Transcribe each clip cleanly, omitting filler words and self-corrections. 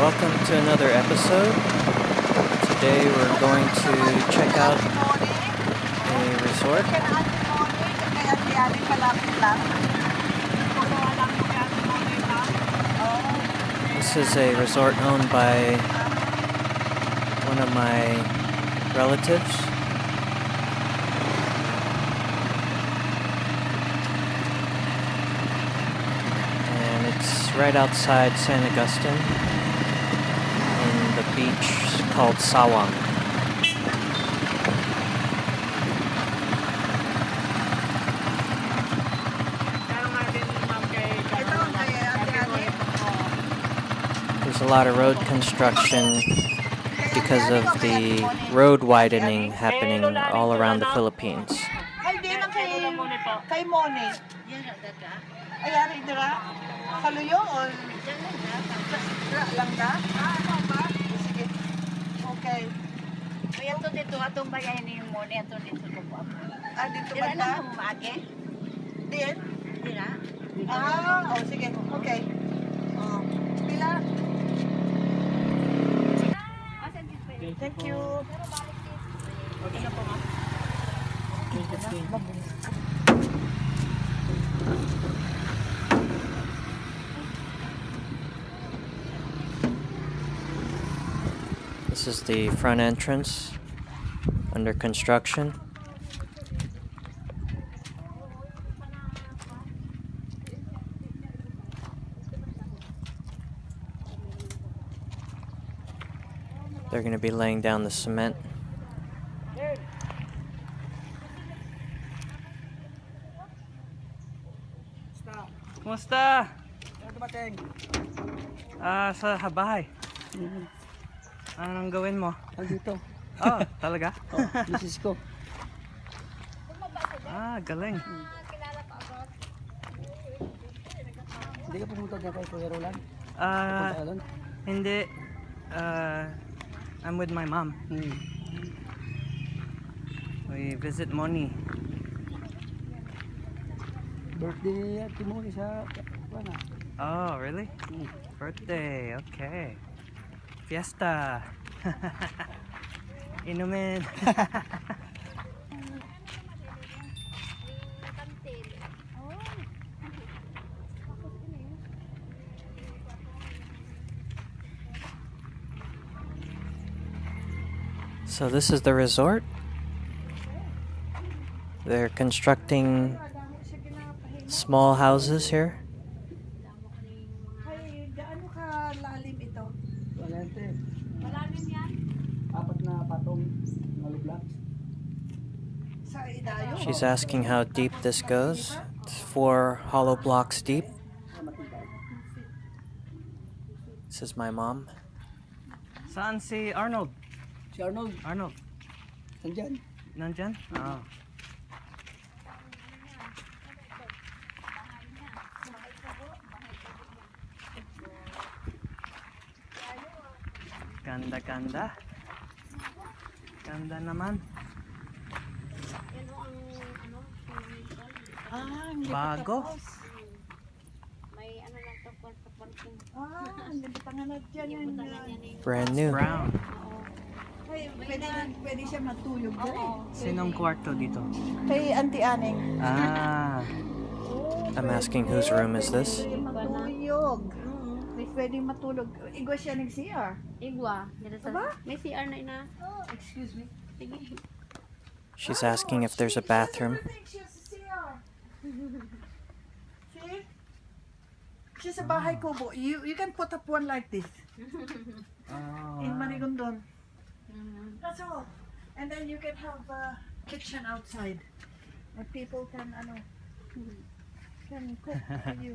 welcome to another episode. Today we're going to check out a resort. This is a resort owned by one of my relatives. And it's right outside San Agustin in the beach called Sawang. There's a lot of road construction because of the road widening happening all around the Philippines. Thank you. This is the front entrance under construction. They're going to be laying down the cement. Kumusta? Sa bahay. Anong gawin mo? Dito. Oh, talaga? Misis ko. Galing. Hindi ka pumunta na kay Kuya Roland? Hindi. I'm with my mom. We visit Moni. Birthday at Timoni sa Wana. Oh, really? Birthday, okay. Fiesta. Inumin. So this is the resort. They're constructing small houses here. Gaano ka lalim ito? Malalim yan? Apat na patong blocks. Sa idayo? She's asking how deep this goes. It's 4 hollow blocks deep. This is my mom. Saan si Arnold? Si Arnold? Arnold. Nandyan? Nandyan? Oh. Ganda, ganda. Ganda naman. Bago. Brand new. Brown. Pwede siya matulog doon. Sinong kwarto dito? Kay Auntie Aning. I'm asking whose room is this? Matulog. Pwede matulog. Igwa siya nag-CR. Igwa. Aba? May CR na ina. Excuse me. She's asking if there's a bathroom. See? Siya sa bahay ko. You can put up one like this. In Marigondon. That's all. And then you can have a kitchen outside. And people can cook for you.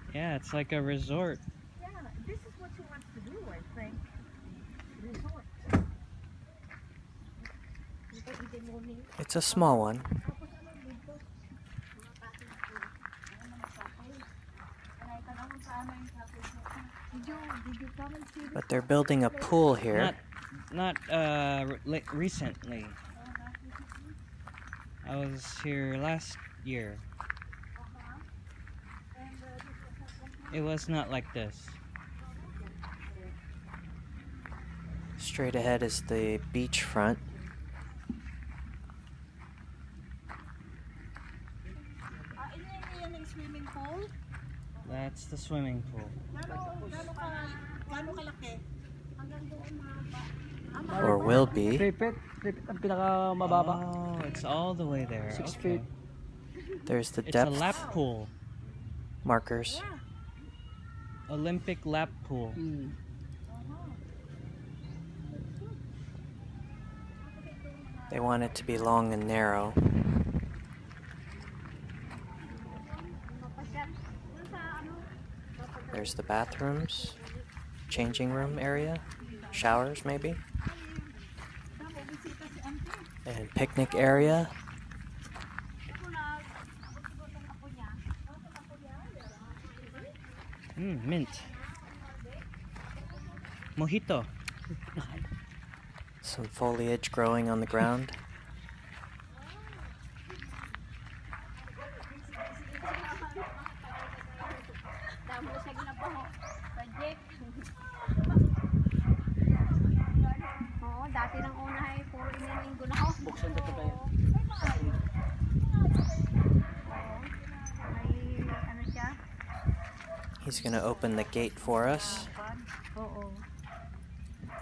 Yeah, it's like a resort. Yeah, this is what she wants to do, I think. Resort. It's a small one. But they're building a pool here. Not recently. I was here last year. It was not like this. Straight ahead is the beachfront. Yan yung swimming pool. That's the swimming pool. Gano'ng kalaki? Hanggang doon mahaba. Or will be. 3 feet. 3 feet ang pinakamababa. Oh, it's all the way there. 6 Okay. feet. There's the It's a depth lap pool. markers. Olympic lap pool. They want it to be long and narrow. There's the bathrooms, changing room area, showers maybe, and picnic area. Mint. Mojito. Some foliage growing on the ground. Oo, dati nang una ay puro inilinggo na ako. Buksan dito tayo. May ano siya? He's gonna open the gate for us. Oo.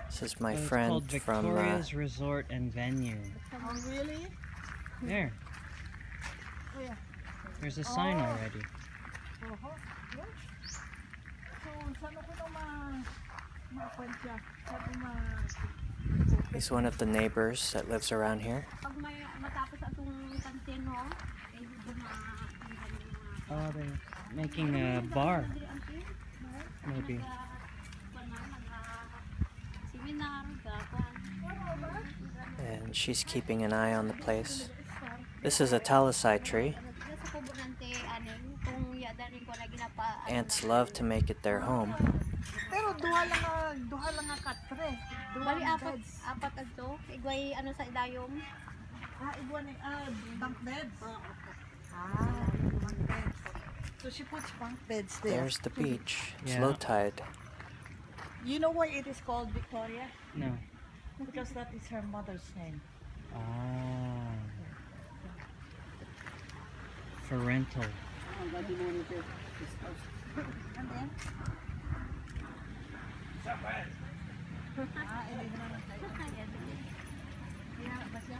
This is my Oh, it's friend called from Victoria's Resort and Venue. Oh, really? There. Oh, yeah. There's a sign already. So, saan ako nung ma-kwenta? Sabi He's one of the neighbors that lives around here. Pag may matapos atong kantin mo, ay Oh, they're making a bar. Maybe. seminar, And she's keeping an eye on the place. This is a talisay tree. sa kubunante aning kung yada rin ko na ginapa. Ants love to make it their home. Pero duha lang nga katre. Bali apat adto. Igway ano sa idayom. Bunk beds. Bunk beds. So she puts bunk beds there. There's the beach. It's Yeah. low tide. You know why it is called Victoria? No. Because that is her mother's name. Ah. For rental. And then? Hindi naman tayo. Ba siya?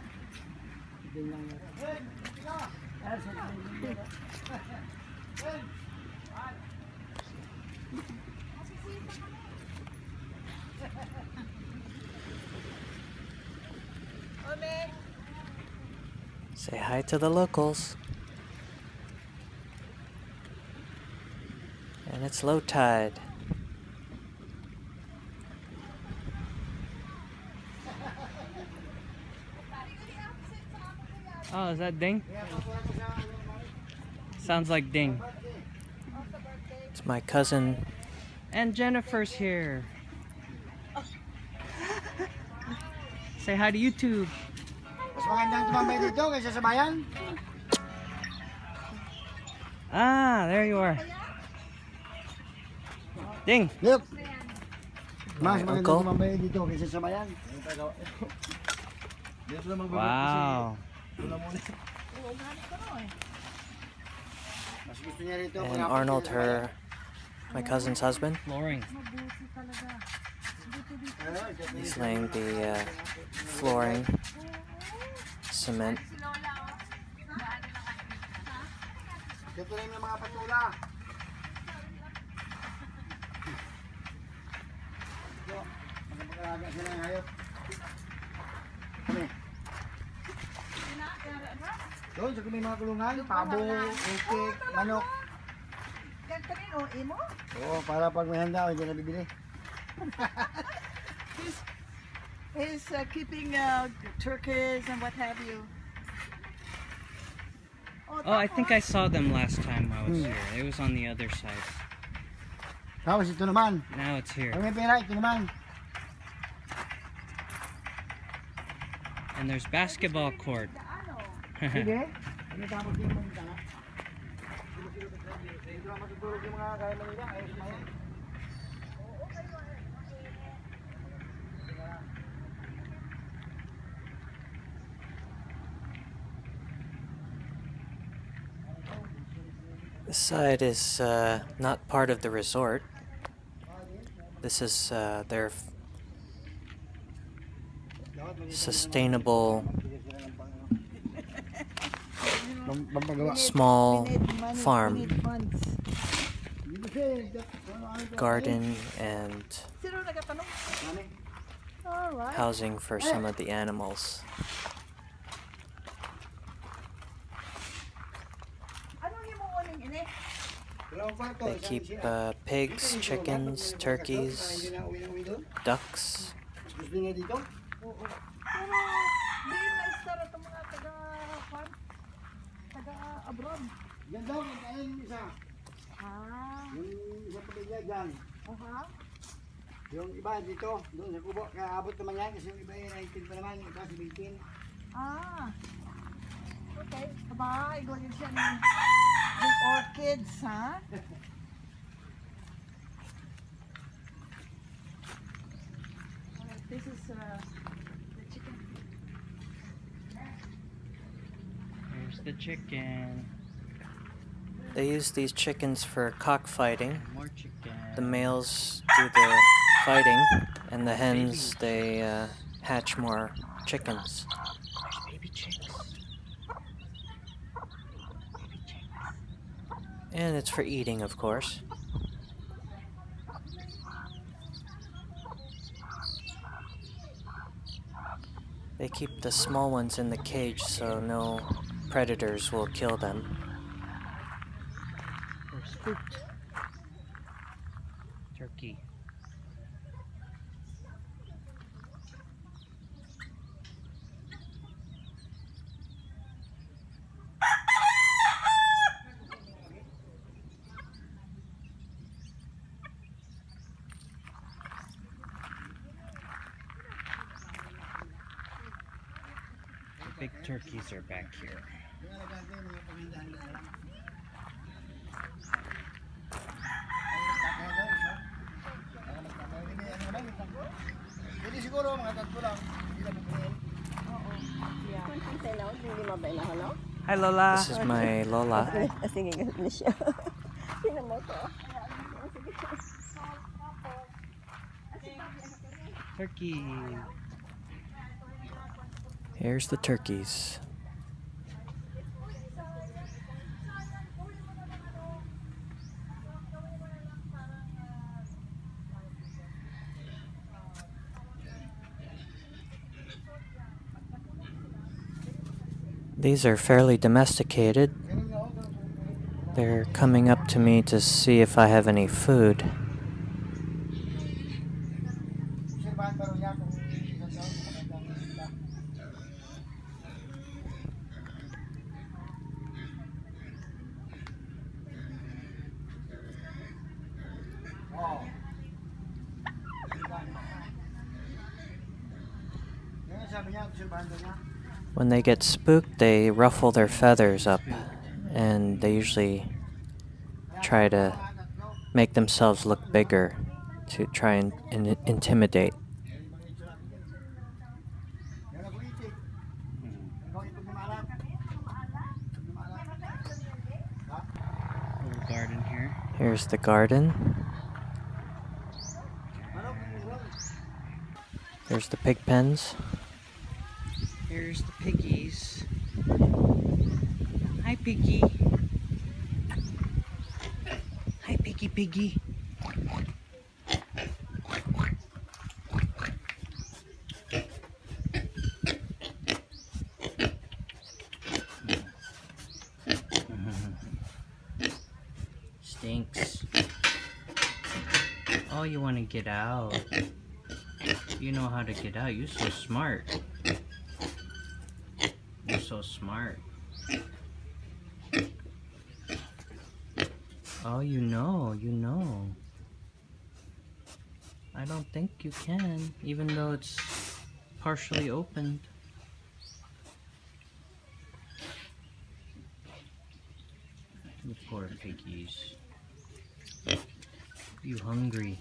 Say hi to the locals. And it's low tide. Oh, is that Ding? Sounds like Ding. It's my cousin. And Jennifer's here. Say hi to YouTube. Mas magandang tumambay dito kaysa sa bayan. Ah, there you are. Ding. Look. Mas My magandang uncle. tumambay dito kaysa sa bayan. Wow. Mas gusto niya rito. And Arnold, my cousin's husband. Flooring. He's laying the flooring, cement. Dito na yung mga patula. Magpapalaga sila ng hayop. Kami. Doon sa may mga kulungan, pabo, ukik, manok. Yan kanino, imo? Oo, para pag may handa, hindi na bibili. He's keeping turkeys and what have you. Oh, I think I saw them last time I was here. It was on the other side. Tapos ito naman. Now it's here. Pag may pera, ito naman. And there's basketball court. Sige. Ano tapos yung mga tanga? Dito na matutulog yung mga kaya Manila. Ayos na yan. This side is not part of the resort. This is their sustainable small farm, garden, and Sino nagtatanong? Alright. housing for some of the animals. Anong himuuning ini? They keep pigs, chickens, turkeys, ducks. Gusto niya dito? Oo. Pero, di na-start itong mga taga-farm. Taga-abroad. Yan daw, ayun yung isa. Ah. Yung isa pamilya dyan. Aha. Yung iba dito, doon sa kubo. Kaya abot naman yan kasi yung iba yung 19 pa naman, yung iba 17. Ah. Okay. Aba, igawin siya ng big orchids, ha? This is the chicken. Here's the chicken. They use these chickens for cockfighting. More chicken. The males do the fighting, and the hens, they hatch more chickens. There's baby chicks. Baby chicks. And it's for eating, of course. They keep the small ones in the cage so no predators will kill them. They're spooked. Turkey. The big turkeys are back here. Hindi siguro, mga tatlo lang. Hindi lang pupiliin. Hi, Lola. This is my Lola. Sige, ganun siya. Tingnan mo to. Turkey. Here's the turkeys. These are fairly domesticated. They're coming up to me to see if I have any food. Obserbahan pa rin niya kung isang taon, magandang isla. Oo. Yan ang sabi niya, obserbahan daw niya. When they get spooked, they ruffle their feathers up, and they usually try to make themselves look bigger to try and intimidate. Yan ang kulitik. Ikaw ito gumalat. Little garden here. Here's the garden. There's the pig pens. Here's the piggies. Hi, piggy. Hi, piggy, piggy. Stinks. Oh, you want to get out. You know how to get out. You're so smart. You're so smart. Oh, you know. I don't think you can, even though it's partially opened. You poor piggies. You hungry?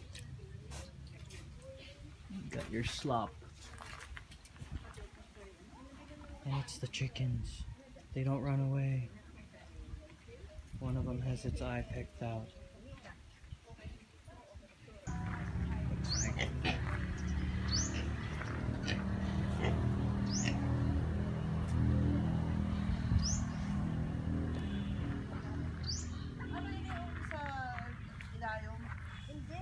You got your slop. And it's the chickens. They don't run away. One of them has its eye picked out. Looks like. Ano yun yung sa ilayong? Hindi,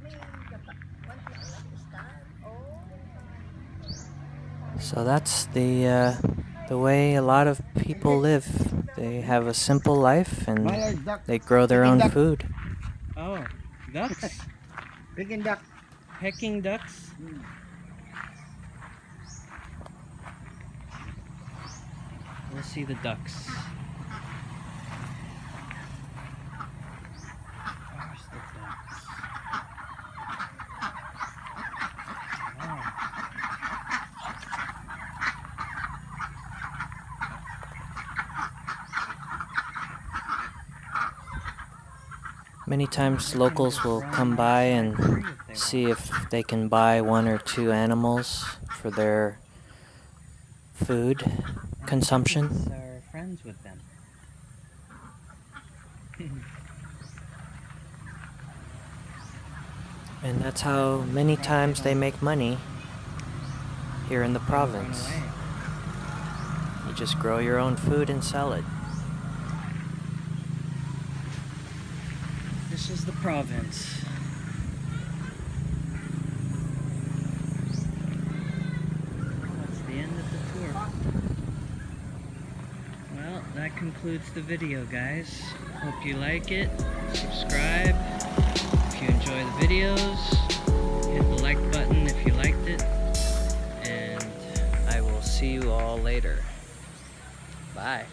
may gaba. One lang stand. Oh. So that's the way a lot of people live. They have a simple life and Mallard duck. they grow their own food. Oh, ducks? Peking duck. Pecking ducks? We'll see the ducks. Where's the ducks? Wow. Many times locals will come by and see if they can buy 1 or 2 animals for their food consumption. Kids are friends with them. And that's how many times they make money here in the province. Run away. You just grow your own food and sell it. This is the province. That's the end of the tour. Well, that concludes the video, guys. Hope you like it. Subscribe if you enjoy the videos. Hit the like button if you liked it. And I will see you all later. Bye.